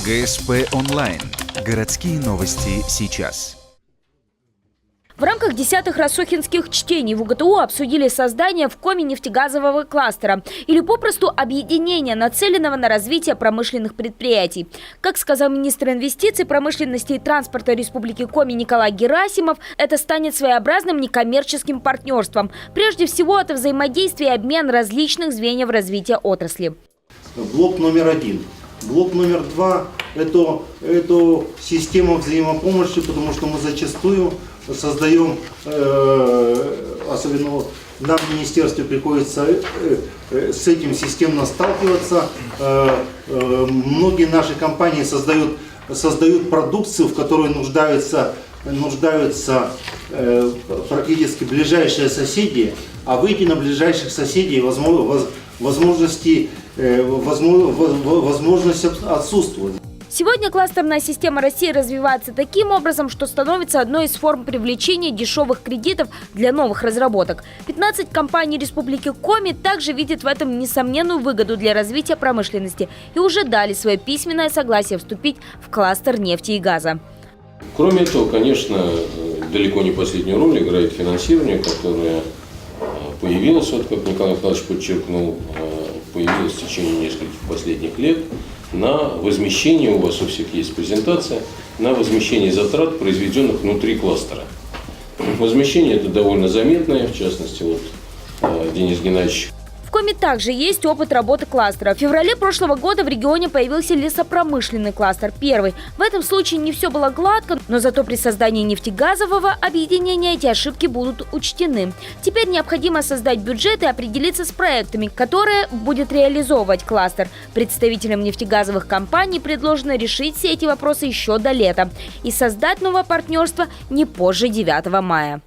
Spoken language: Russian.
ГСП онлайн. Городские новости сейчас. В рамках 10-х рассохинских чтений в УГТУ обсудили создание в Коми нефтегазового кластера или попросту объединение, нацеленного на развитие промышленных предприятий. Как сказал министр инвестиций, промышленности и транспорта Республики Коми Николай Герасимов, это станет своеобразным некоммерческим партнерством. Прежде всего, это взаимодействие и обмен различных звеньев развития отрасли. Блок номер 1. Блок номер 2 – это система взаимопомощи, потому что мы зачастую создаем, особенно нам в министерстве приходится с этим системно сталкиваться. Многие наши компании создают продукцию, в которой нуждаются практически ближайшие соседи, а выйти на ближайших соседей возможность отсутствует. Сегодня кластерная система России развивается таким образом, что становится одной из форм привлечения дешевых кредитов для новых разработок. 15 компаний Республики Коми также видят в этом несомненную выгоду для развития промышленности и уже дали свое письменное согласие вступить в кластер нефти и газа. Кроме этого, конечно, далеко не последнюю роль играет финансирование, которое появилось, вот как Николай Михайлович подчеркнул, появилось в течение нескольких последних лет на возмещение, у вас у всех есть презентация, на возмещение затрат, произведенных внутри кластера. Возмещение это довольно заметное, в частности, вот Денис Геннадьевич. В Коми также есть опыт работы кластера. В феврале прошлого года в регионе появился лесопромышленный кластер, первый. В этом случае не все было гладко, но зато при создании нефтегазового объединения эти ошибки будут учтены. Теперь необходимо создать бюджет и определиться с проектами, которые будет реализовывать кластер. Представителям нефтегазовых компаний предложено решить все эти вопросы еще до лета и создать новое партнерство не позже 9 мая.